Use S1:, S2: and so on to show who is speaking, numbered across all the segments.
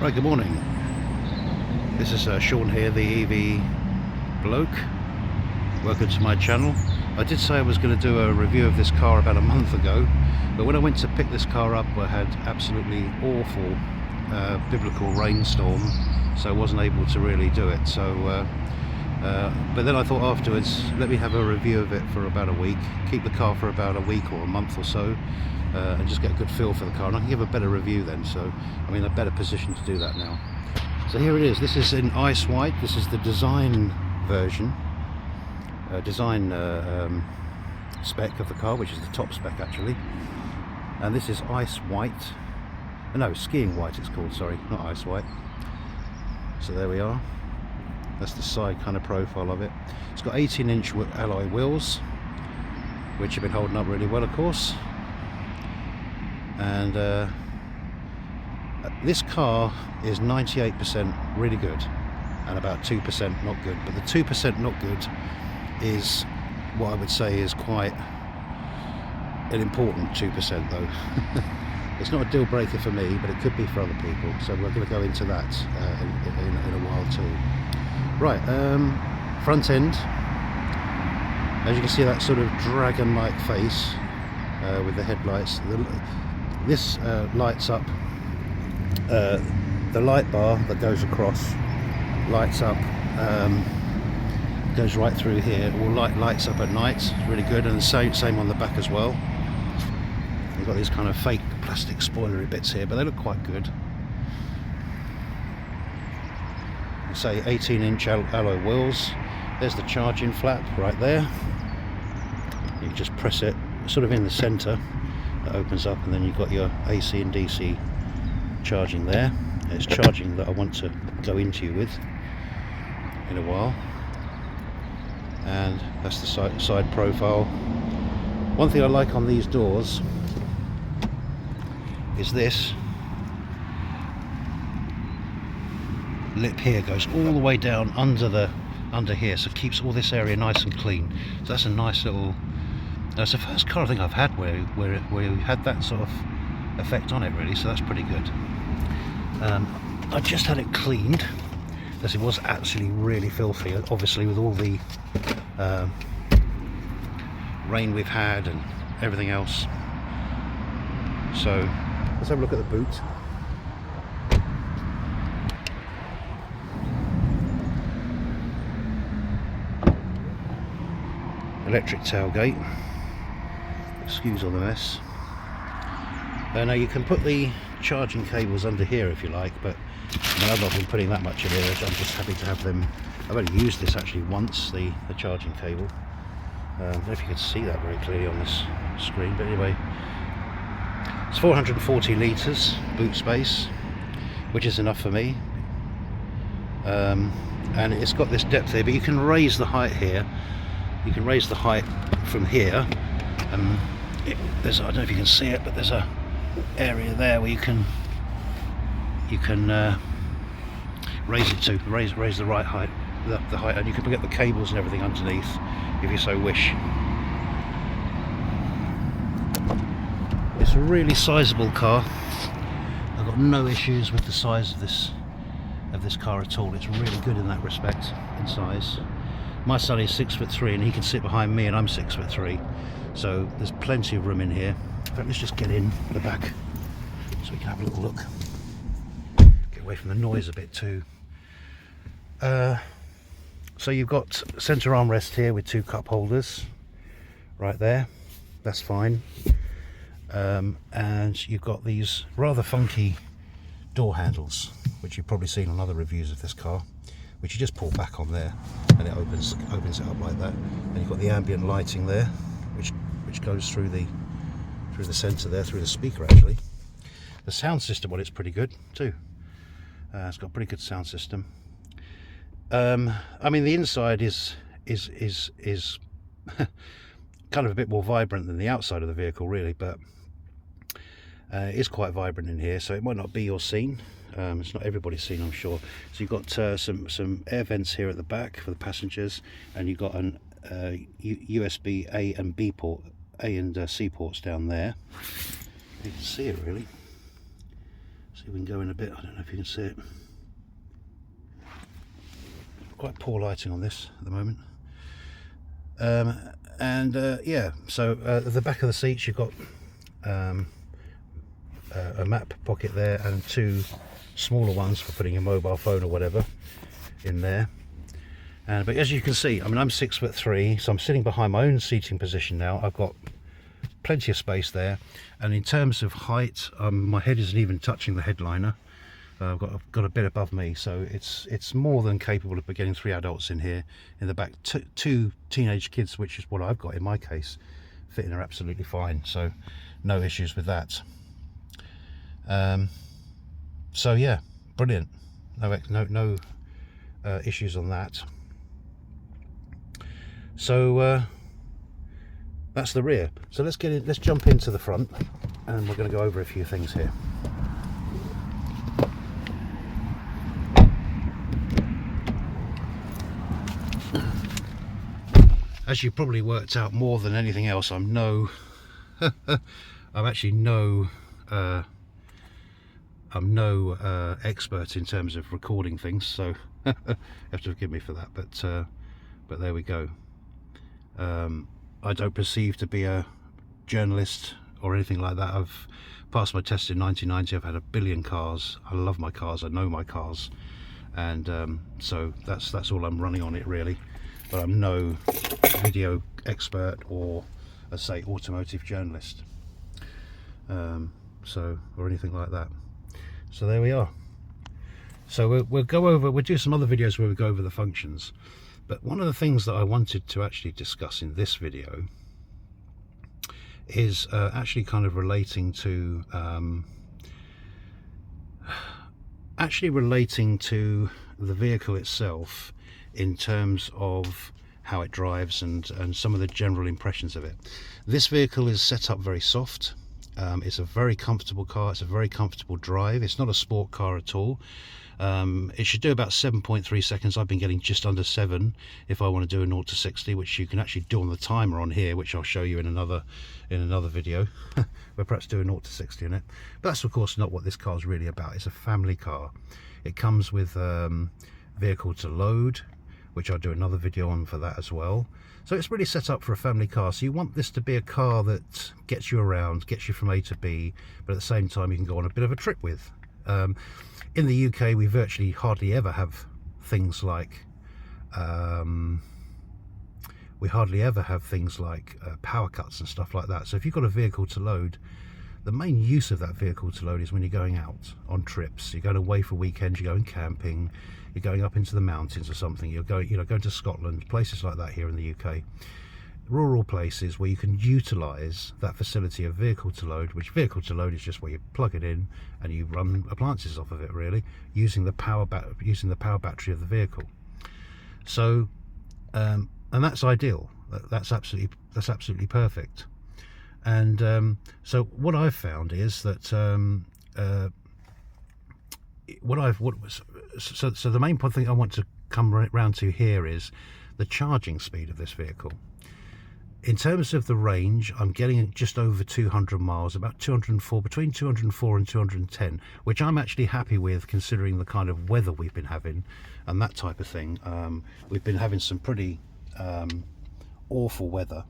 S1: Right, good morning. This is Sean here, the EV bloke. Welcome to my channel. I did say I was going to do a review of this car about a month ago, but when I went to pick this car up I had absolutely awful biblical rainstorm, so I wasn't able to really do it. But then I thought afterwards, let me have a review of it for about a week, keep the car for about a week or a month or so, and just get a good feel for the car, and I can give a better review then. So I'm in a better position to do that now. So here it is. This is in ice white. This is the design version, spec of the car, which is the top spec actually. And this is ice white. No, skiing white it's called, sorry, not ice white. So there we are. That's the side kind of profile of it. It's got 18-inch alloy wheels, which have been holding up really well, of course. And this car is 98% really good and about 2% not good, but the 2% not good is what I would say is quite an important 2% though. It's not a deal breaker for me, but it could be for other people, so we're going to go into that in a while too. Right, front end, as you can see, that sort of dragon-like face with the headlights. This lights up, the light bar that goes across lights up, goes right through here. It will lights up at night. It's really good, and the same on the back as well. You've got these kind of fake plastic spoilery bits here, but they look quite good. Say 18-inch alloy wheels. There's the charging flap right there. You just press it sort of in the center. It opens up, and then you've got your AC and DC charging there. It's charging that I want to go into you with in a while. And that's the side profile. One thing I like on these doors is this lip here goes all the way down under here, so it keeps all this area nice and clean. So that's a nice little. That's the first car I think I've had where you had that sort of effect on it, really. So that's pretty good. I just had it cleaned, as it was actually really filthy, obviously with all the rain we've had and everything else. So let's have a look at the boot. Electric tailgate. Excuse all the mess. Now you can put the charging cables under here if you like, but I've not been putting that much in here. I'm just happy to have them. I've only used this actually once, the charging cable. I don't know if you can see that very clearly on this screen, but anyway, it's 440 litres boot space, which is enough for me. And it's got this depth here, but you can raise the height here. You can raise the height from here. There's, I don't know if you can see it, but there's a area there where you can raise it to raise the right height, the height, and you can get the cables and everything underneath if you so wish. It's a really sizable car. I've got no issues with the size of this car at all. It's really good in that respect, in size. My son is 6'3" and he can sit behind me, and I'm 6'3", so there's plenty of room in here. In fact, let's just get in the back so we can have a little look. Get away from the noise a bit too. So you've got centre armrest here with two cup holders right there. That's fine. And you've got these rather funky door handles, which you've probably seen on other reviews of this car, which you just pull back on there and it opens it up like that. And you've got the ambient lighting there, which goes through the centre there, through the speaker actually. The sound system on it's pretty good too. It's got a pretty good sound system. I mean, the inside is kind of a bit more vibrant than the outside of the vehicle really, but it is quite vibrant in here, so it might not be your scene. It's not everybody's scene, I'm sure. So you've got some air vents here at the back for the passengers, and you've got an USB A and B port, A and C ports down there. You can see it really. So See if we can go in a bit. I don't know if you can see it. Quite poor lighting on this at the moment. Yeah, so at the back of the seats you've got a map pocket there and two smaller ones for putting your mobile phone or whatever in there. But as you can see, I mean, I'm 6'3", so I'm sitting behind my own seating position now. I've got plenty of space there, and in terms of height, my head isn't even touching the headliner. I've got a bit above me, so it's more than capable of getting 3 adults in here. In the back, two teenage kids, which is what I've got in my case, fit in are absolutely fine, so no issues with that. So yeah, brilliant. No issues on that. So that's the rear. So let's jump into the front, and we're going to go over a few things here. As you probably worked out more than anything else, I'm actually no expert in terms of recording things, so you have to forgive me for that. But there we go. I don't perceive to be a journalist or anything like that. I've passed my test in 1990. I've had 1 billion cars. I love my cars. I know my cars, and so that's all I'm running on it really. But I'm no video expert or, as say, automotive journalist, or anything like that. So there we are. So we'll do some other videos where we go over the functions. But one of the things that I wanted to actually discuss in this video is actually kind of relating to the vehicle itself, in terms of how it drives and some of the general impressions of it. This vehicle is set up very soft. It's a very comfortable car. It's a very comfortable drive. It's not a sport car at all. It should do about 7.3 seconds. I've been getting just under 7 if I want to do a 0 to 60, which you can actually do on the timer on here, which I'll show you in another video. We'll perhaps do a 0 to 60 in it. But that's of course not what this car is really about. It's a family car. It comes with vehicle to load, which I'll do another video on for that as well. So it's really set up for a family car. So you want this to be a car that gets you around, gets you from A to B, but at the same time you can go on a bit of a trip with. In the UK, we virtually hardly ever have things like power cuts and stuff like that. So if you've got a vehicle to load, the main use of that vehicle to load is when you're going out on trips. You're going away for weekends, you're going camping, you're going up into the mountains or something, you're going to Scotland, places like that here in the UK. Rural places where you can utilise that facility of vehicle to load, which vehicle to load is just where you plug it in and you run appliances off of it, really, using the power battery of the vehicle. So and that's ideal. That's absolutely perfect. And so what I've found is that so the main thing I want to come around to here is the charging speed of this vehicle. In terms of the range, I'm getting just over 200 miles, about 204, between 204 and 210, which I'm actually happy with considering the kind of weather we've been having and that type of thing. We've been having some pretty awful weather,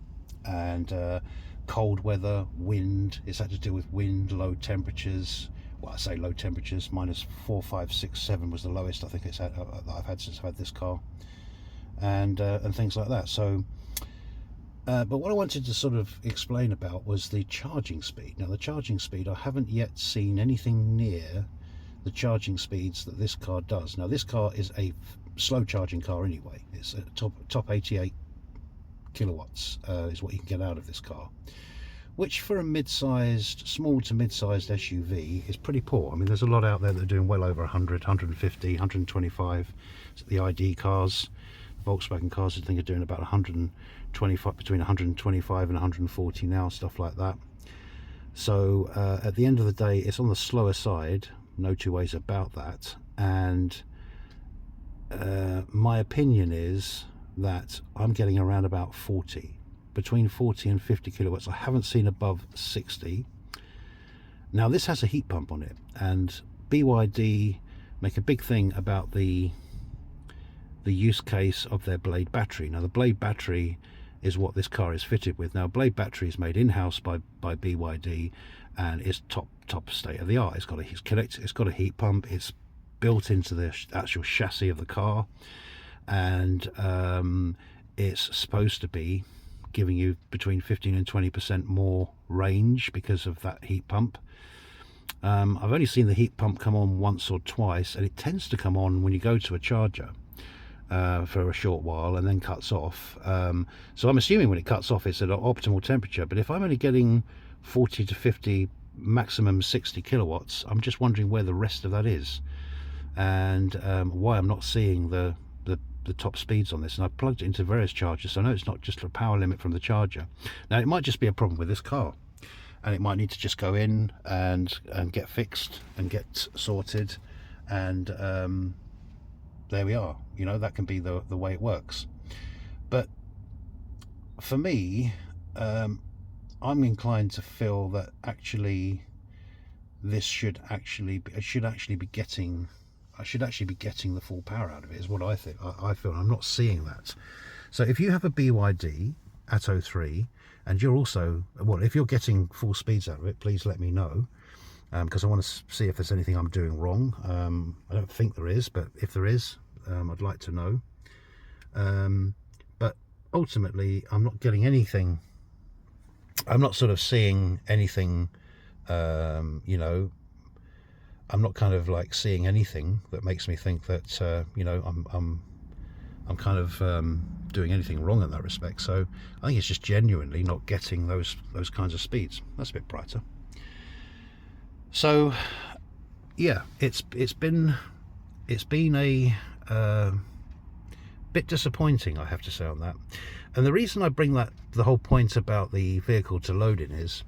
S1: and cold weather, wind. It's had to do with wind, low temperatures. Well, I say low temperatures, -4, 5, 6, 7 was the lowest I think it's had, that I've had since I've had this car, and things like that. So but what I wanted to sort of explain about was the charging speed. Now the charging speed, I haven't yet seen anything near the charging speeds that this car does. Now this car is a slow charging car anyway. It's a top 88 kilowatts is what you can get out of this car, which for a small to mid-sized SUV is pretty poor. I mean, there's a lot out there that are doing well over 100, 150, 125. So the ID cars, Volkswagen cars, I think are doing about 125, between 125 and 140 now, stuff like that. So at the end of the day, it's on the slower side, no two ways about that. And my opinion is that I'm getting around about 40, between 40 and 50 kilowatts. I haven't seen above 60. Now this has a heat pump on it, and BYD make a big thing about the use case of their Blade battery. Now the Blade battery is what this car is fitted with. Now Blade battery is made in-house by BYD, and it's top state of the art. It's got a heat pump. It's built into the actual chassis of the car, and it's supposed to be giving you between 15 and 20% more range because of that heat pump. I've only seen the heat pump come on once or twice, and it tends to come on when you go to a charger for a short while and then cuts off. So I'm assuming when it cuts off it's at an optimal temperature, but if I'm only getting 40 to 50, maximum 60 kilowatts, I'm just wondering where the rest of that is, and why I'm not seeing the top speeds on this. And I've plugged it into various chargers, so I know it's not just a power limit from the charger. Now it might just be a problem with this car, and it might need to just go in and get fixed and get sorted, and there we are. You know, that can be the way it works. But for me, I'm inclined to feel that actually this should actually be getting the full power out of it, is what I think. I feel I'm not seeing that. So if you have a BYD Atto 3 and you're also, well, if you're getting full speeds out of it, please let me know, because I want to see if there's anything I'm doing wrong. I don't think there is, but if there is, I'd like to know. But ultimately I'm not getting anything. I'm not sort of seeing anything, you know, I'm not kind of like seeing anything that makes me think that you know, I'm kind of doing anything wrong in that respect. So I think it's just genuinely not getting those kinds of speeds. That's a bit brighter. So yeah, it's been a bit disappointing, I have to say, on that. And the reason I bring the whole point about the vehicle to load-in is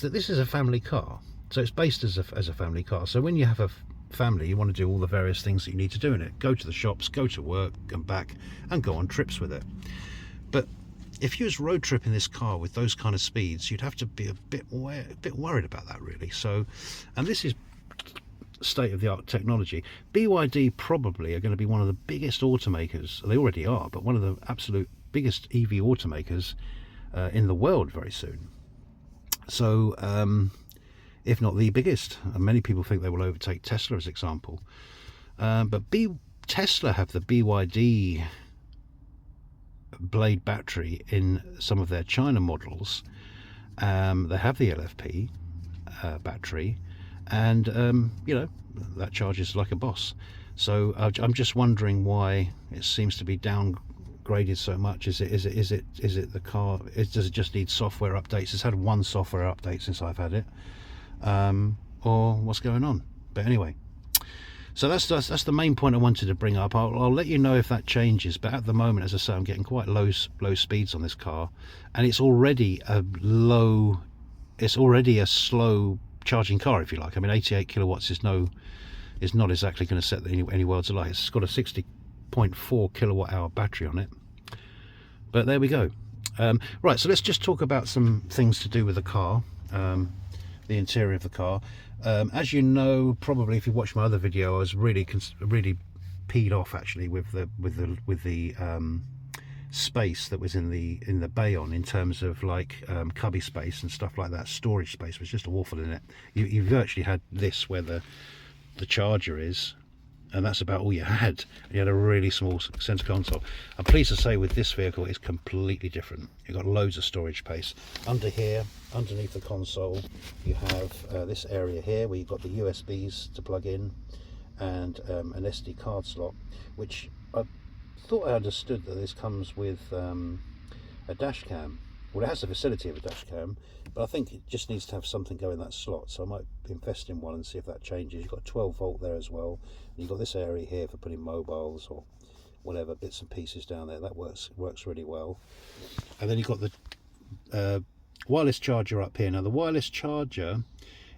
S1: that this is a family car. So it's based as a family car. So when you have a family, you want to do all the various things that you need to do in it. Go to the shops, go to work and back, and go on trips with it. But if you was road tripping this car with those kind of speeds, you'd have to be a bit worried about that, really. So, and this is state-of-the-art technology. BYD probably are going to be one of the biggest automakers. They already are, but one of the absolute biggest EV automakers in the world very soon. So if not the biggest, and many people think they will overtake Tesla as example. But Tesla have the BYD Blade battery in some of their China models. They have the LFP battery, and you know, that charges like a boss. So I'm just wondering why it seems to be downgraded so much. Is it the car? Does it just need software updates? It's had one software update since I've had it, or what's going on? But anyway, so that's the main point I wanted to bring up. I'll let you know if that changes, but at the moment, as I say, I'm getting quite low speeds on this car, and it's already a slow charging car, if you like. I mean, 88 kilowatts is not exactly going to set any worlds alight. It's got a 60.4 kilowatt hour battery on it, but there we go. Right, so let's just talk about some things to do with the car, the interior of the car. As you know, probably if you watched my other video, I was really peed off actually with the space that was in the Bayon, in terms of like cubby space and stuff like that. Storage space was just awful in it. You virtually had this where the charger is, and that's about all you had. You had a really small center console. I'm pleased to say with this vehicle it's completely different. You've got loads of storage space. Under here, underneath the console, you have this area here where you've got the USBs to plug in, and an SD card slot, which I thought I understood that this comes with a dash cam. Well, it has the facility of a dash cam, but I think it just needs to have something go in that slot. So I might invest in one and see if that changes. You've got 12 volt there as well. And you've got this area here for putting mobiles or whatever bits and pieces down there. That works really well. And then you've got the wireless charger up here. Now the wireless charger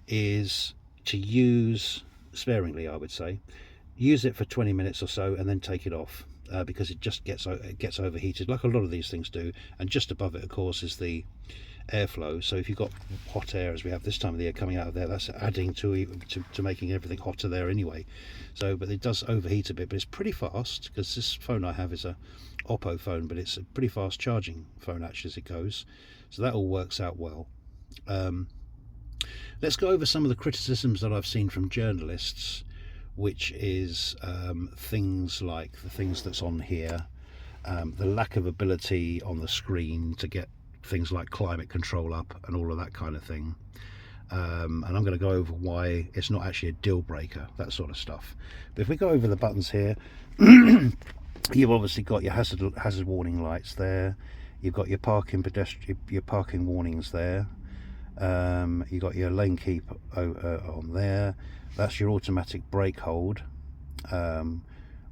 S1: is to use sparingly, I would say. Use it for 20 minutes or so and then take it off. Because it just gets overheated, like a lot of these things do. And just above it, of course, is the airflow. So if you've got hot air, as we have this time of the year coming out of there, that's adding to making everything hotter there anyway. So, but it does overheat a bit, but it's pretty fast, because this phone I have is a Oppo phone, but it's a pretty fast charging phone actually as it goes. So that all works out well. Let's go over some of the criticisms that I've seen from journalists, which is things like the things that's on here, the lack of ability on the screen to get things like climate control up and all of that kind of thing. And I'm going to go over why it's not actually a deal breaker, that sort of stuff. But if we go over the buttons here, you've obviously got your hazard warning lights there. You've got your parking warnings there. You got your lane keep on there. That's your automatic brake hold,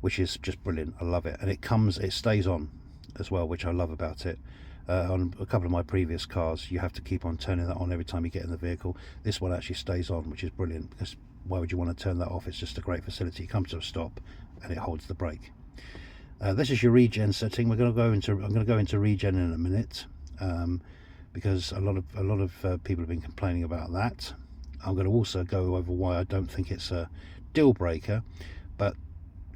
S1: which is just brilliant. I love it, and it stays on as well, which I love about it. On a couple of my previous cars, you have to keep on turning that on every time you get in the vehicle. This one actually stays on, which is brilliant, because why would you want to turn that off? It's just a great facility. You come to a stop and it holds the brake. This is your Regen setting. I'm going to go into Regen in a minute, because a lot of people have been complaining about that. I'm going to also go over why I don't think it's a deal breaker, but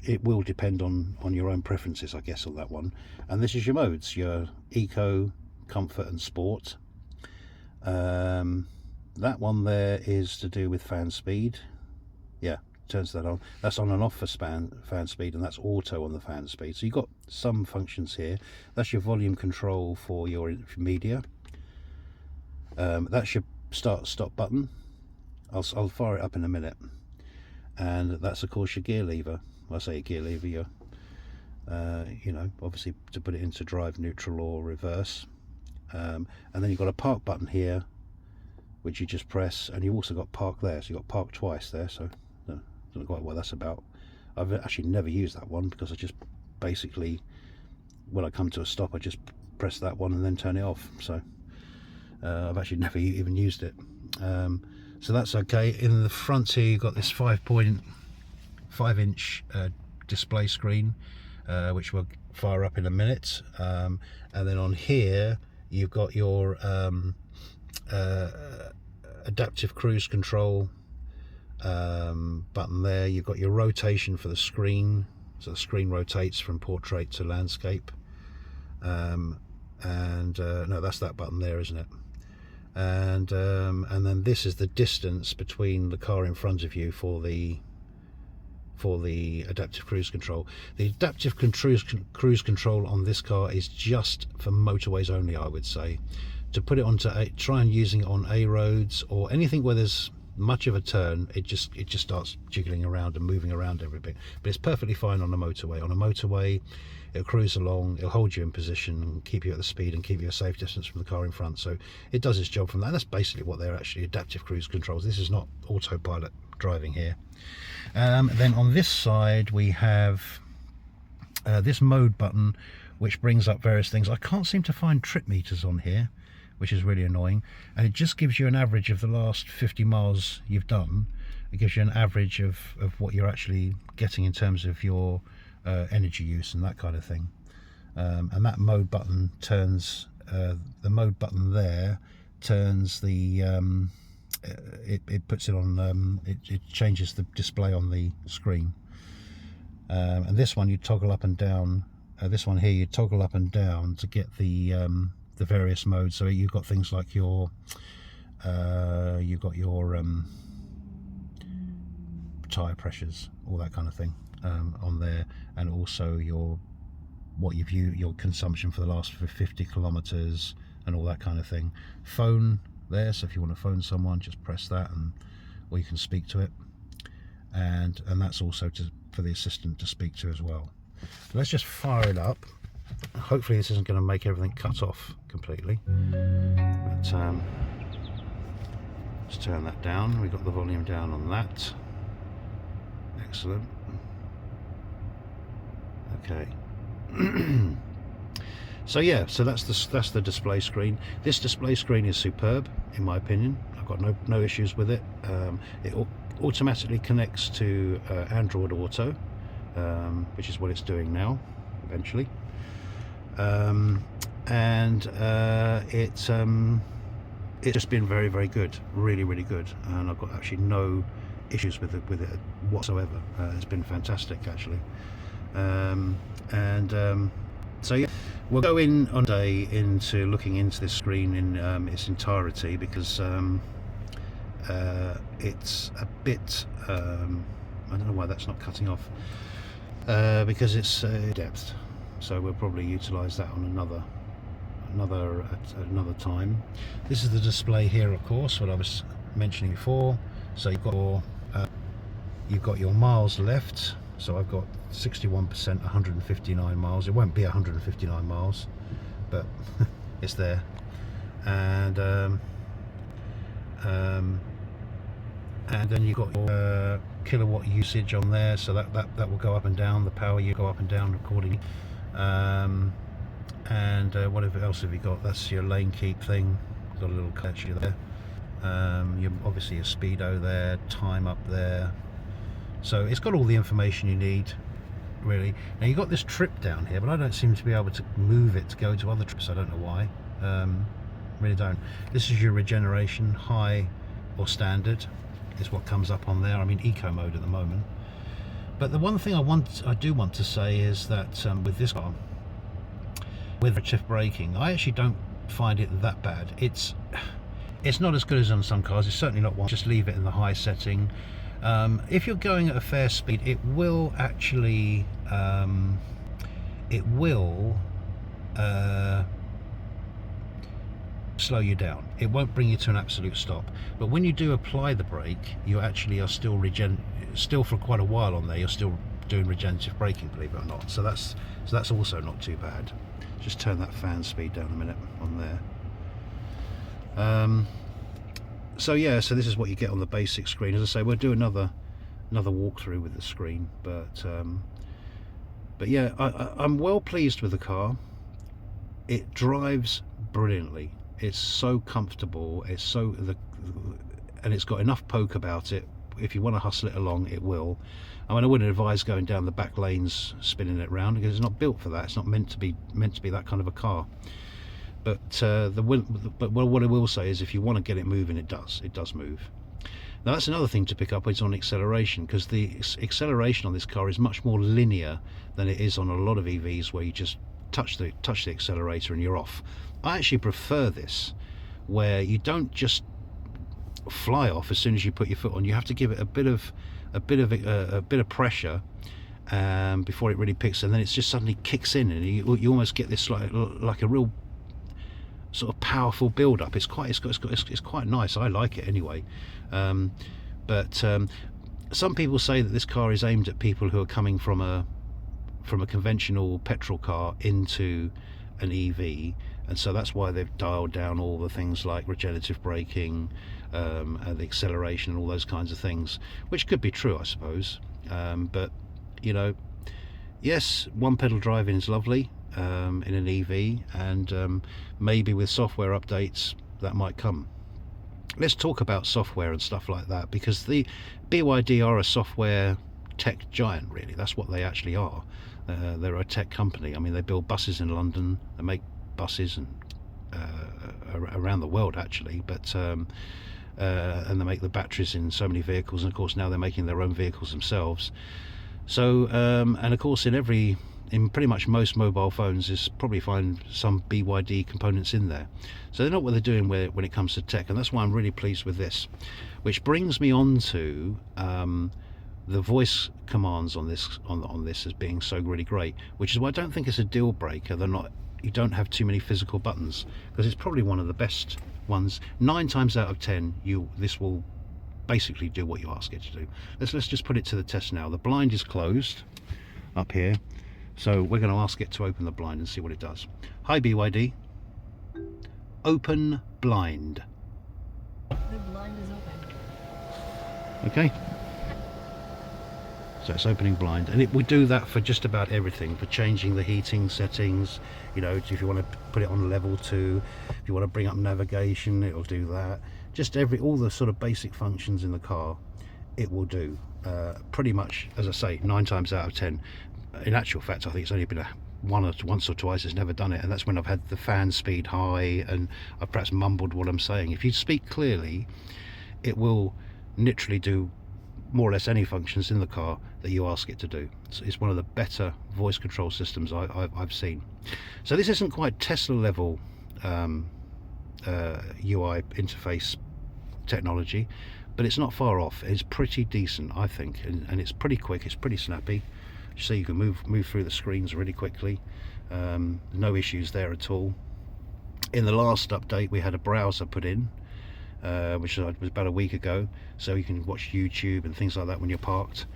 S1: it will depend on your own preferences, I guess, on that one. And this is your modes: your Eco, Comfort and Sport. That one there is to do with fan speed. Yeah, turns that on. That's on and off for fan speed, and that's auto on the fan speed. So you've got some functions here. That's your volume control for your media. That's your start-stop button. I'll fire it up in a minute. And that's of course your gear lever. When I say gear lever, you know, obviously to put it into drive, neutral or reverse. And then you've got a park button here, which you just press, and you've also got park there. So you've got park twice there, so I don't know quite what that's about. I've actually never used that one, because I just basically, when I come to a stop, I just press that one and then turn it off. So I've actually never even used it. So that's okay. In the front here, you've got this 5.5-inch display screen, which we'll fire up in a minute. And then on here, you've got your adaptive cruise control button there. You've got your rotation for the screen, so the screen rotates from portrait to landscape. No, that's that button there, isn't it? And then this is the distance between the car in front of you for the adaptive cruise control. The adaptive cruise control on this car is just for motorways only, I would say. To put it onto try and using it on A roads or anything where there's much of a turn, it just starts jiggling around and moving around every bit. But it's perfectly fine on a motorway. On a motorway, it'll cruise along, it'll hold you in position and keep you at the speed and keep you a safe distance from the car in front. So it does its job from that. That's basically what they're actually adaptive cruise controls. This is not autopilot driving here. Then on this side we have this mode button, which brings up various things. I can't seem to find trip meters on here, which is really annoying, and it just gives you an average of the last 50 miles you've done. It gives you an average of what you're actually getting in terms of your energy use and that kind of thing. And that mode button turns the mode button there turns the it puts it on it changes the display on the screen. And this one you toggle up and down. This one here you toggle up and down to get the various modes. So you've got things like your tire pressures, all that kind of thing on there, and also your consumption for the last 50 kilometers and all that kind of thing. Phone there, so if you want to phone someone, just press that, or you can speak to it, and that's also for the assistant to speak to as well. So let's just fire it up. Hopefully this isn't going to make everything cut off completely, but let's turn that down. We've got the volume down on that. Excellent. Okay. So yeah, so that's the display screen. This display screen is superb in my opinion. I've got no issues with it. It automatically connects to Android Auto, which is what it's doing now eventually. And it it's just been very, very good, really, really good, and I've got actually no issues with it whatsoever. It's been fantastic, actually. So yeah, we'll go in on day into looking into this screen in its entirety, because it's a bit I don't know why that's not cutting off, because it's depth, so we'll probably utilize that on another time. This is the display here, of course, what I was mentioning before. So you've got your miles left. So I've got 61%, 159 miles. It won't be 159 miles, but it's there. And then you've got your kilowatt usage on there, so that will go up and down. The power you go up and down accordingly. Whatever else have you got? That's your lane keep thing. Got a little catch there. Obviously your speedo there, time up there. So it's got all the information you need, really. Now you've got this trip down here, but I don't seem to be able to move it to go to other trips. I don't know why. Really don't. This is your regeneration, high or standard, is what comes up on there. I'm in eco mode at the moment. But the one thing I do want to say is that with this car, with regenerative braking, I actually don't find it that bad. It's not as good as on some cars. It's certainly not one. Just leave it in the high setting. If you're going at a fair speed, it will actually slow you down. It won't bring you to an absolute stop. But when you do apply the brake, you actually are still for quite a while on there. You're still doing regenerative braking, believe it or not. So that's also not too bad. Just turn that fan speed down a minute on there. So yeah, so this is what you get on the basic screen. As I say, we'll do another walkthrough with the screen, but yeah, I'm well pleased with the car. It drives brilliantly. It's so comfortable. And it's got enough poke about it. If you want to hustle it along, it will. I mean, I wouldn't advise going down the back lanes spinning it round, because it's not built for that. It's not meant to be that kind of a car. But what I will say is, if you want to get it moving, it does move. Now that's another thing to pick up, is on acceleration, because the acceleration on this car is much more linear than it is on a lot of EVs, where you just touch the accelerator and you're off. I actually prefer this, where you don't just fly off as soon as you put your foot on. You have to give it a bit of pressure before it really picks, and then it just suddenly kicks in, and you almost get this like a real sort of powerful build up. It's quite nice. I like it anyway. But some people say that this car is aimed at people who are coming from a conventional petrol car into an EV, and so that's why they've dialed down all the things like regenerative braking, and the acceleration and all those kinds of things, which could be true, I suppose. But you know, yes, one pedal driving is lovely in an EV, and maybe with software updates that might come. Let's talk about software and stuff like that, because the BYD are a software tech giant, really. That's what they actually are. They're a tech company. I mean, they build buses in London, they make buses and around the world, actually, but and they make the batteries in so many vehicles, and of course now they're making their own vehicles themselves. So and of course in pretty much most mobile phones is probably find some BYD components in there. So they know what they're doing when it comes to tech, and that's why I'm really pleased with this. Which brings me on to the voice commands on this as being so really great, which is why I don't think it's a deal breaker. You don't have too many physical buttons, because it's probably one of the best ones. 9 times out of 10 this will basically do what you ask it to do. Let's just put it to the test now. The blind is closed up here, so we're going to ask it to open the blind and see what it does. Hi BYD, open blind.
S2: The blind is open.
S1: Okay, so it's opening blind, and it will do that for just about everything, for changing the heating settings. You know, if you want to put it on level 2, if you want to bring up navigation, it'll do that. Just all the sort of basic functions in the car, it will do. Pretty much, as I say, 9 times out of 10. In actual fact, I think it's only been once or twice it's never done it, and that's when I've had the fan speed high and I've perhaps mumbled what I'm saying. If you speak clearly, it will literally do more or less any functions in the car that you ask it to do. It's one of the better voice control systems I've seen. So this isn't quite Tesla level UI interface technology, but it's not far off. It's pretty decent, I think, and it's pretty quick, it's pretty snappy. So you can move through the screens really quickly. No issues there at all. In the last update we had a browser put in, which was about a week ago, so you can watch YouTube and things like that when you're parked,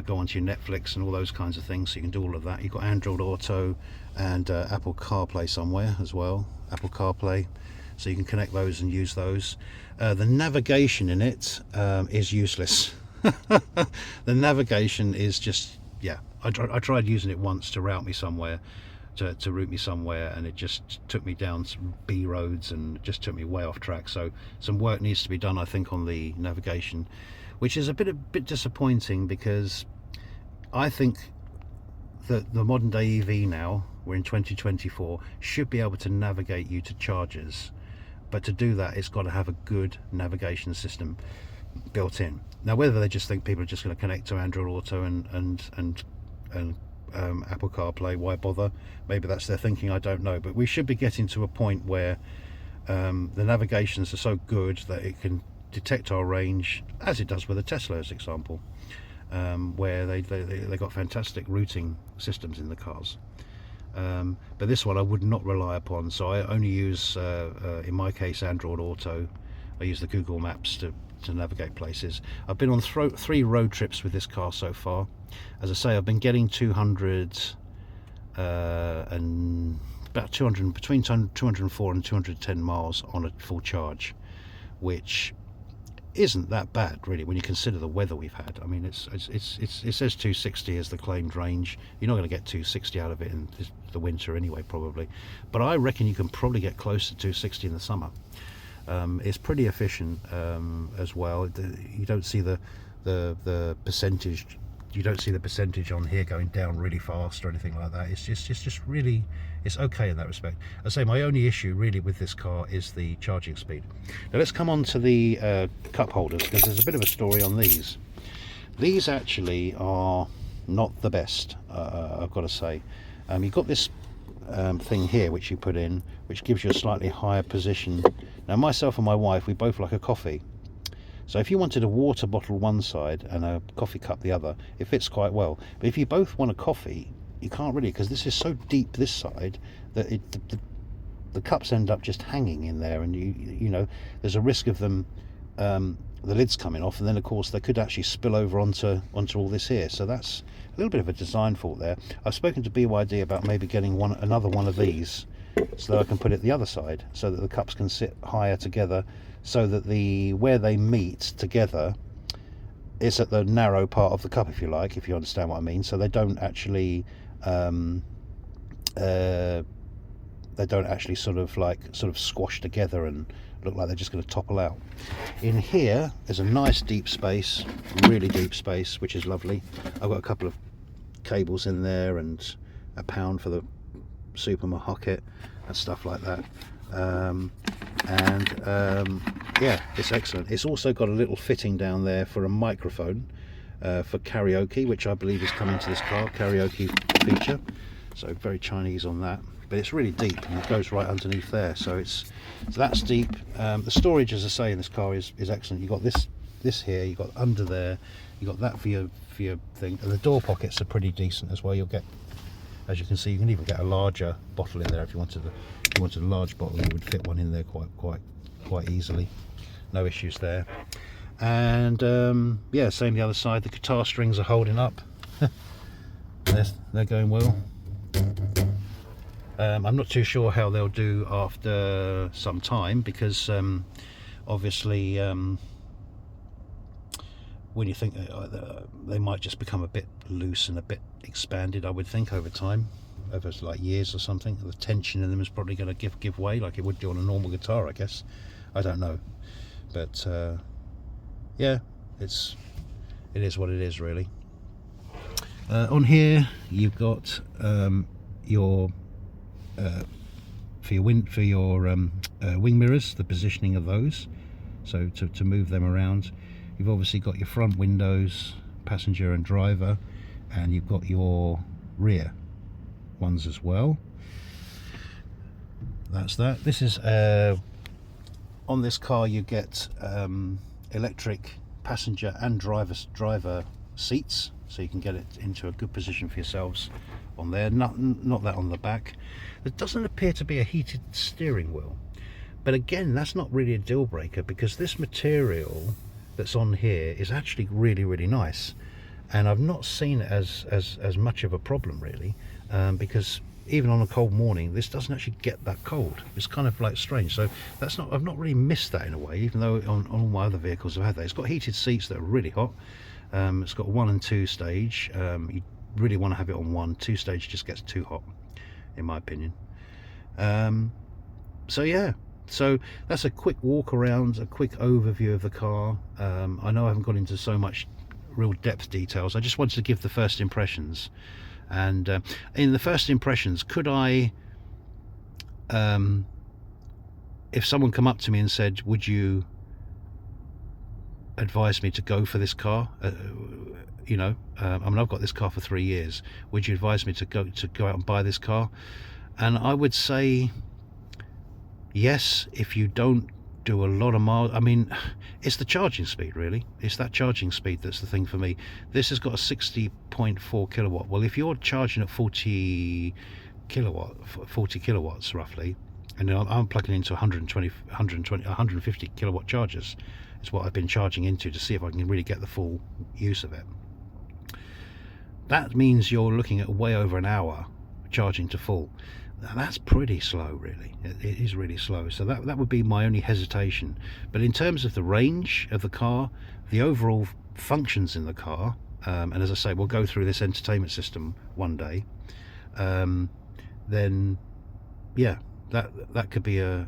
S1: go onto your Netflix and all those kinds of things, so you can do all of that. You've got Android Auto and Apple CarPlay somewhere as well, Apple CarPlay, so you can connect those and use those. The navigation in it is useless. The navigation is just, yeah, I tried using it once to route me somewhere, to route me somewhere, and it just took me down some B roads and just took me way off track. So some work needs to be done, I think, on the navigation, which is a bit disappointing, because I think that the modern day EV now, we're in 2024, should be able to navigate you to chargers, but to do that it's got to have a good navigation system built in. Now whether they just think people are just going to connect to Android Auto and Apple CarPlay, why bother? Maybe that's their thinking, I don't know. But we should be getting to a point where the navigations are so good that it can detect our range, as it does with a Tesla as example, where they got fantastic routing systems in the cars. But this one I would not rely upon, so I only use, in my case, Android Auto. I use the Google Maps to navigate places. I've been on 3 road trips with this car so far. As I say, I've been getting 200 and about 200, between 204 and 210 miles on a full charge, which isn't that bad really when you consider the weather we've had. I mean, it says 260 as the claimed range. You're not going to get 260 out of it in the winter anyway, probably, but I reckon you can probably get close to 260 in the summer. It's pretty efficient as well. You don't see the percentage. You don't see the percentage on here going down really fast or anything like that. It's just really, it's okay in that respect. I say my only issue really with this car is the charging speed. Now let's come on to the cup holders, because there's a bit of a story on these. These actually are not the best, I've got to say. You've got this thing here which you put in, which gives you a slightly higher position. Now myself and my wife, we both like a coffee, so if you wanted a water bottle one side and a coffee cup the other, it fits quite well. But if you both want a coffee, you can't really, because this is so deep this side that the cups end up just hanging in there, and you know there's a risk of them the lids coming off, and then of course they could actually spill over onto all this here. So that's a little bit of a design fault there. I've spoken to BYD about maybe getting another one of these, so that I can put it the other side, so that the cups can sit higher together, so that where they meet together is at the narrow part of the cup, if you like, if you understand what I mean. So they don't actually sort of squash together and look like they're just going to topple out. In here there's a nice deep space, really deep space, which is lovely. I've got a couple of cables in there and a pound for the super Mahocket and stuff like that. Yeah, it's excellent. It's also got a little fitting down there for a microphone for karaoke, which I believe is coming to this car, karaoke feature. So very Chinese on that, but it's really deep and it goes right underneath there. So that's deep. The storage, as I say, in this car is excellent. You've got this here, you've got under there, you've got that for your thing, and the door pockets are pretty decent as well. You'll get, as you can see, you can even get a larger bottle in there if you wanted a large bottle. You would fit one in there quite easily. No issues there. And yeah, same the other side. The guitar strings are holding up. They're going well. I'm not too sure how they'll do after some time, because obviously when you think they might just become a bit loose and a bit expanded, I would think, over time, over like years or something. The tension in them is probably going to give way, like it would do on a normal guitar, I guess. I don't know, but yeah, it is what it is, really. On here you've got your wing mirrors, the positioning of those, so to move them around. You've obviously got your front windows, passenger and driver, and you've got your rear ones as well. That's that. This is on this car you get electric passenger and driver seats, so you can get it into a good position for yourselves on there. Not that on the back. There doesn't appear to be a heated steering wheel, but again, that's not really a deal breaker, because this material that's on here is actually really nice, and I've not seen it as much of a problem really, because even on a cold morning this doesn't actually get that cold. It's kind of like strange. So that's not, I've not really missed that in a way, even though on all my other vehicles I've had that. It's got heated seats that are really hot. It's got 1 and 2 stage. You really want to have it on 1. 2 stage just gets too hot in my opinion. So yeah, so that's a quick walk around, a quick overview of the car. I know I haven't gone into so much real depth details. I just wanted to give the first impressions. And in the first impressions, could I, if someone come up to me and said, would you advise me to go for this car, you know, I mean, I've got this car for 3 years, would you advise me to go out and buy this car? And I would say yes, if you don't do a lot of miles. I mean, it's the charging speed really. It's that charging speed that's the thing for me. This has got a 60.4 kilowatt. Well, if you're charging at 40 kilowatts roughly, and I'm plugging into 150 kilowatt chargers, is what I've been charging into to see if I can really get the full use of it. That means you're looking at way over an hour charging to full. Now, that's pretty slow really. It is really slow. So that would be my only hesitation. But in terms of the range of the car, the overall functions in the car, and as I say, we'll go through this entertainment system one day, then yeah, that could be it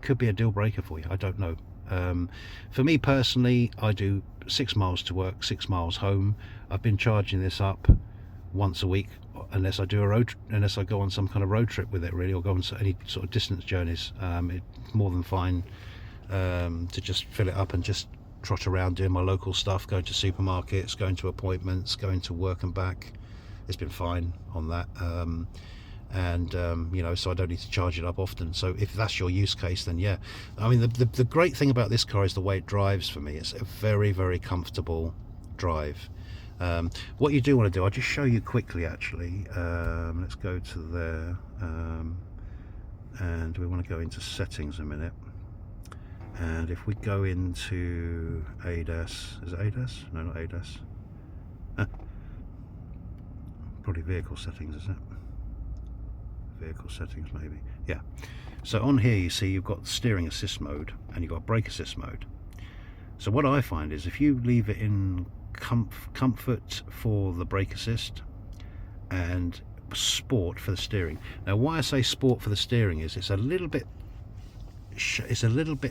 S1: could be a deal breaker for you. I don't know. For me personally, I do 6 miles to work, 6 miles home. I've been charging this up once a week, unless I go on some kind of road trip with it really, or go on any sort of distance journeys. It's more than fine to just fill it up and just trot around doing my local stuff, going to supermarkets, going to appointments, going to work and back. It's been fine on that. You know, so I don't need to charge it up often. So if that's your use case, then yeah. I mean, the great thing about this car is the way it drives for me. It's a very comfortable drive. What you do want to do, I'll just show you quickly actually. Let's go to there, and we want to go into settings a minute. And if we go into ADAS, is it ADAS? No, not ADAS. Probably vehicle settings, is it? Vehicle settings maybe. Yeah. So on here you see you've got steering assist mode and you've got brake assist mode. So what I find is if you leave it in comfort for the brake assist and sport for the steering. Now why I say sport for the steering is it's a little bit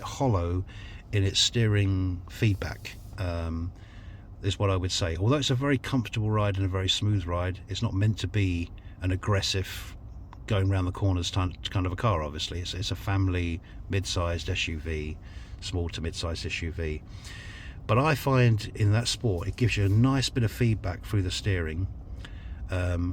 S1: hollow in its steering feedback, is what I would say. Although it's a very comfortable ride and a very smooth ride, it's not meant to be an aggressive going around the corners kind of a car. Obviously it's a family mid-sized SUV, small to mid-sized SUV. But I find in that sport it gives you a nice bit of feedback through the steering,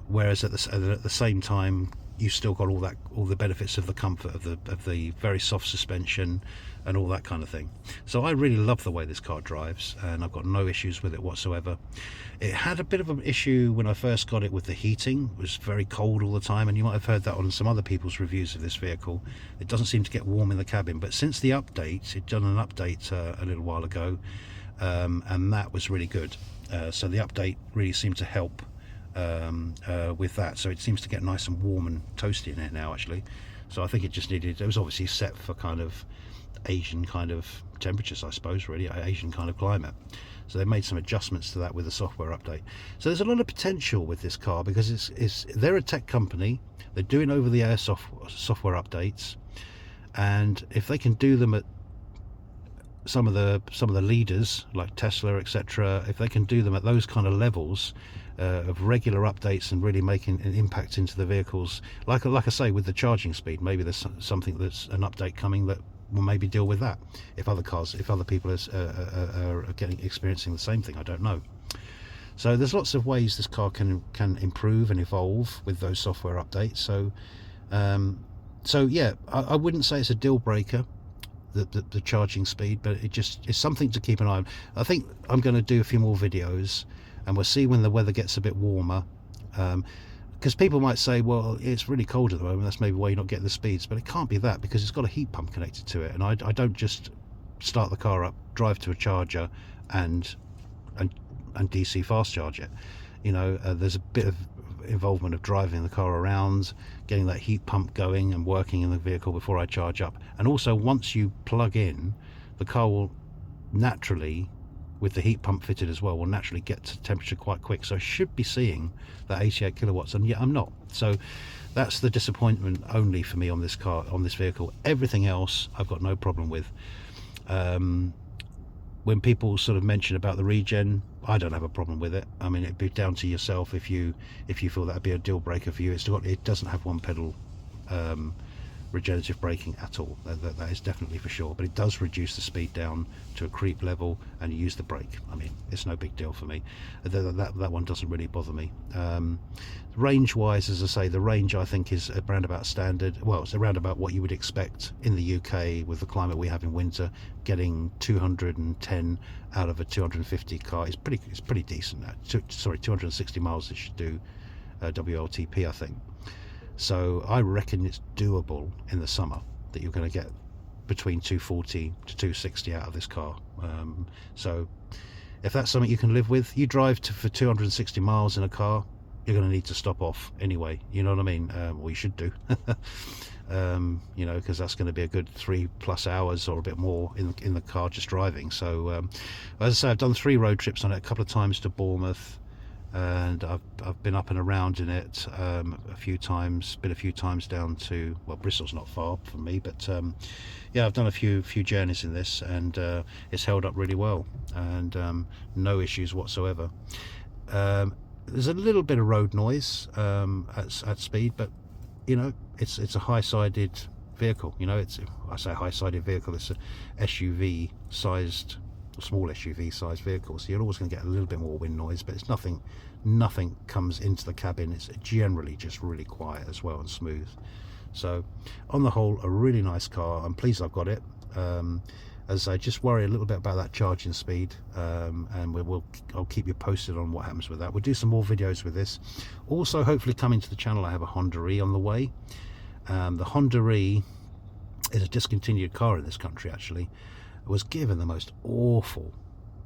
S1: whereas at the same time you've still got all the benefits of the comfort of the very soft suspension and all that kind of thing. So I really love the way this car drives, and I've got no issues with it whatsoever. It had a bit of an issue when I first got it with the heating. It was very cold all the time, and you might have heard that on some other people's reviews of this vehicle. It doesn't seem to get warm in the cabin, but since the update, it'd done an update a little while ago, and that was really good. So the update really seemed to help with that, so it seems to get nice and warm and toasty in it now actually. So I think it was obviously set for kind of Asian kind of temperatures, I suppose, really Asian kind of climate. So they made some adjustments to that with the software update. So there's a lot of potential with this car, because they're a tech company. They're doing over the air software updates, and if they can do them at some of the leaders like Tesla, etc., if they can do them at those kind of levels of regular updates and really making an impact into the vehicles, like I say, with the charging speed, maybe there's something that's an update coming that will maybe deal with that. If other people are experiencing the same thing, I don't know. So there's lots of ways this car can improve and evolve with those software updates. So yeah, I wouldn't say it's a deal breaker, the charging speed, but it's something to keep an eye on. I think I'm going to do a few more videos, and we'll see when the weather gets a bit warmer, because people might say, well, it's really cold at the moment, that's maybe why you're not getting the speeds. But it can't be that, because it's got a heat pump connected to it, and I don't just start the car up, drive to a charger and DC fast charge it. There's a bit of involvement of driving the car around, getting that heat pump going and working in the vehicle before I charge up. And also, once you plug in, the car will naturally, with the heat pump fitted as well, will naturally get to temperature quite quick. So I should be seeing that 88 kilowatts, and yet I'm not. So that's the disappointment only for me on this car, on this vehicle. Everything else I've got no problem with. When people sort of mention about the Regen, I don't have a problem with it. I mean, it'd be down to yourself if you feel that'd be a deal breaker for you. It doesn't have one pedal regenerative braking at all. That is definitely for sure. But it does reduce the speed down to a creep level, and you use the brake. I mean, it's no big deal for me. That one doesn't really bother me. Range wise, as I say, the range I think is around about standard. Well, it's around about what you would expect in the UK with the climate we have in winter. Getting 210 out of a 250 car is pretty decent. 260 miles it should do WLTP, I think. So I reckon it's doable in the summer, that you're going to get between 240 to 260 out of this car. So if that's something you can live with, you drive for 260 miles in a car, you're going to need to stop off anyway, you know what I mean? Or you should do. Because that's going to be a good 3+ hours or a bit more in the car just driving. So as I say, I've done 3 road trips on it, a couple of times to Bournemouth, and I've been up and around in it a few times. Been a few times down to, well, Bristol's not far from me, but yeah, I've done a few journeys in this, and it's held up really well, and no issues whatsoever. There's a little bit of road noise at speed, but it's a high-sided vehicle. I say high-sided vehicle, it's a SUV sized, small SUV sized vehicle, so you're always going to get a little bit more wind noise, but it's nothing comes into the cabin. It's generally just really quiet as well, and smooth. So on the whole, a really nice car. I'm pleased I've got it. As I just worry a little bit about that charging speed, and I'll keep you posted on what happens with that. We'll do some more videos with this. Also, hopefully coming to the channel, I have a Honda E on the way. The Honda E is a discontinued car in this country, actually. It was given the most awful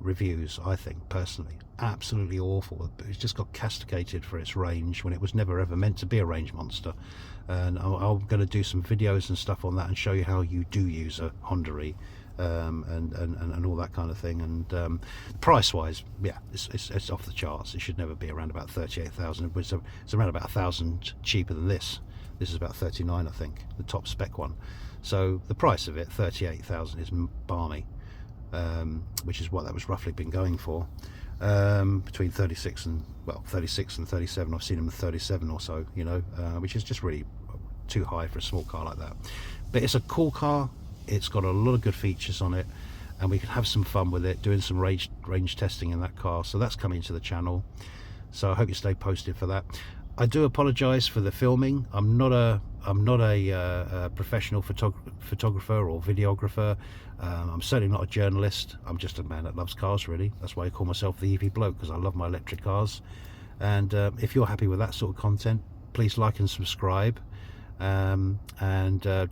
S1: reviews, I think, personally. Absolutely awful. It's just got castigated for its range when it was never ever meant to be a range monster. And I'm going to do some videos and stuff on that and show you how you do use a Honda E. And all that kind of thing, and price wise, yeah, it's off the charts. It should never be around about 38,000. It's around about 1,000 cheaper than this. This is about 39, I think, the top spec one. So the price of it, 38,000, is balmy, which is what that was roughly been going for, between 36 and 37. I've seen them at 37 or so, which is just really too high for a small car like that. But it's a cool car. It's got a lot of good features on it, and we can have some fun with it, doing some range testing in that car. So that's coming to the channel, so I hope you stay posted for that. I do apologize for the filming. I'm not a professional photographer or videographer. I'm certainly not a journalist. I'm just a man that loves cars, really. That's why I call myself the EV bloke, because I love my electric cars. And if you're happy with that sort of content, please like and subscribe. And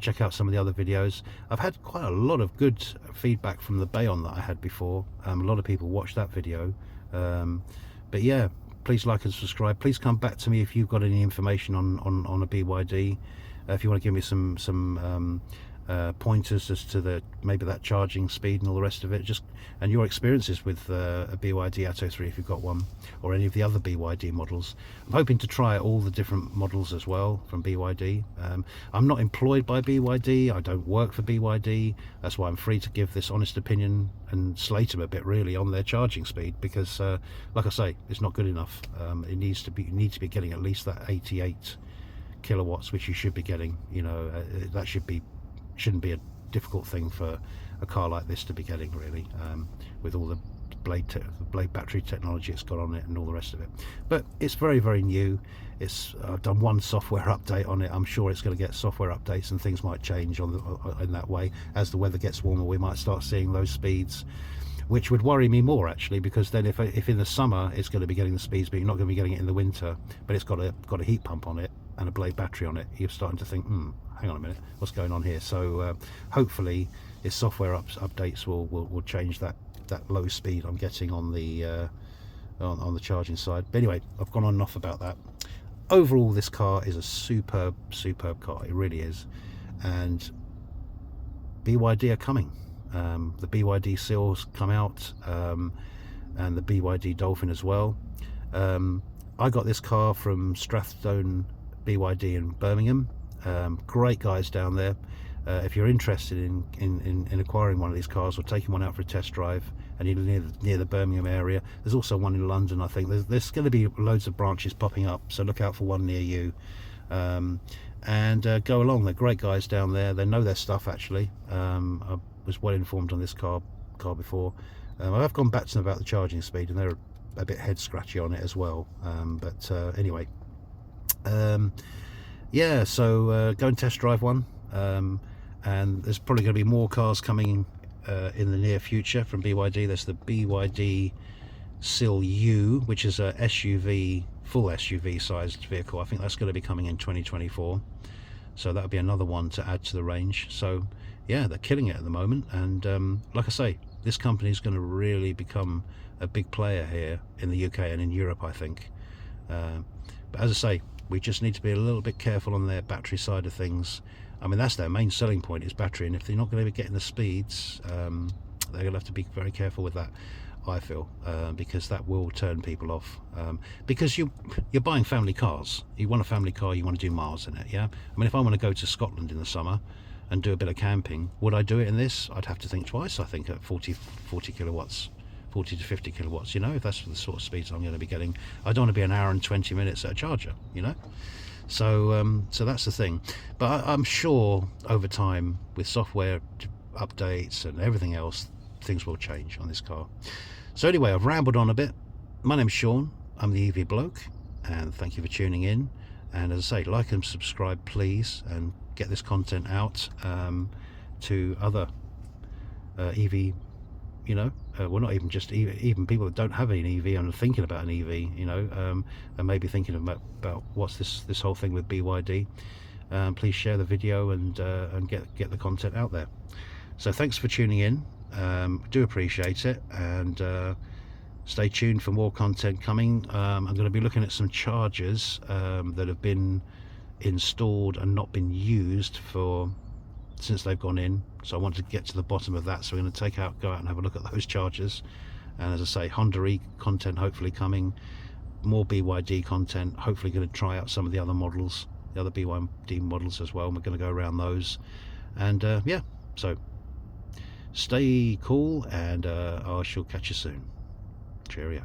S1: check out some of the other videos. I've had quite a lot of good feedback from the Bayon that I had before. A lot of people watched that video, but yeah, please like and subscribe. Please come back to me if you've got any information on a BYD. If you want to give me some pointers as to maybe that charging speed and all the rest of it, just and your experiences with a BYD Atto 3 if you've got one, or any of the other BYD models. I'm hoping to try all the different models as well from BYD. I'm not employed by BYD, I don't work for BYD, that's why I'm free to give this honest opinion and slate them a bit really on their charging speed, because like I say, it's not good enough. You need to be getting at least that 88 kilowatts, which you should be getting. You know, that shouldn't be a difficult thing for a car like this to be getting, really, with all the blade battery technology it's got on it and all the rest of it. But it's very, very new. I've done one software update on it. I'm sure it's going to get software updates and things might change in that way. As the weather gets warmer, we might start seeing those speeds, which would worry me more actually, because then if in the summer it's going to be getting the speeds, but you're not going to be getting it in the winter, but it's got a heat pump on it and a blade battery on it, you're starting to think, hang on a minute, what's going on here? So hopefully its software updates will change that low speed I'm getting on the charging side. But anyway, I've gone on enough about that. Overall, this car is a superb car, it really is. And BYD are coming. The BYD Seal's come out, and the BYD Dolphin as well. I got this car from Strathstone BYD in Birmingham. Great guys down there. If you're interested in acquiring one of these cars or taking one out for a test drive, and you're near the Birmingham area, there's also one in London, I think. There's going to be loads of branches popping up, so look out for one near you. And go along. They're great guys down there. They know their stuff actually. I was well informed on this car before. I've gone back to them about the charging speed, and they're a bit head scratchy on it as well. But anyway, yeah, so go and test drive one. And there's probably going to be more cars coming in the near future from BYD. There's the BYD Seal U, which is a SUV, full SUV sized vehicle. I think that's going to be coming in 2024, so that'll be another one to add to the range. So yeah, they're killing it at the moment, and like I say, this company is going to really become a big player here in the UK and in Europe, I think. But as I say, we just need to be a little bit careful on their battery side of things. I mean, that's their main selling point, is battery, and if they're not going to be getting the speeds, they're going to have to be very careful with that, I feel, because that will turn people off. Because you're buying family cars. You want a family car, you want to do miles in it, yeah? I mean, if I want to go to Scotland in the summer and do a bit of camping, would I do it in this? I'd have to think twice, I think, at 40 kilowatts, 40 to 50 kilowatts, you know, if that's the sort of speeds I'm going to be getting. I don't want to be an hour and 20 minutes at a charger, you know? So so that's the thing. But I'm sure over time, with software updates and everything else, things will change on this car. So anyway, I've rambled on a bit. My name's Sean, I'm the EV Bloke, and thank you for tuning in. And as I say, like and subscribe please, and get this content out to other EV, you know, well, not even just even people that don't have an EV and are thinking about an EV, you know, and maybe thinking about what's this whole thing with BYD. Please share the video and get the content out there. So thanks for tuning in. Do appreciate it, and stay tuned for more content coming. I'm going to be looking at some chargers that have been installed and not been used since they've gone in, so I want to get to the bottom of that. So we're going to go out and have a look at those chargers. And as I say, Honda E content hopefully coming, more BYD content, hopefully going to try out some of the other models, the other BYD models as well, and we're going to go around those. And yeah, so stay cool, and I shall catch you soon. Cheerio.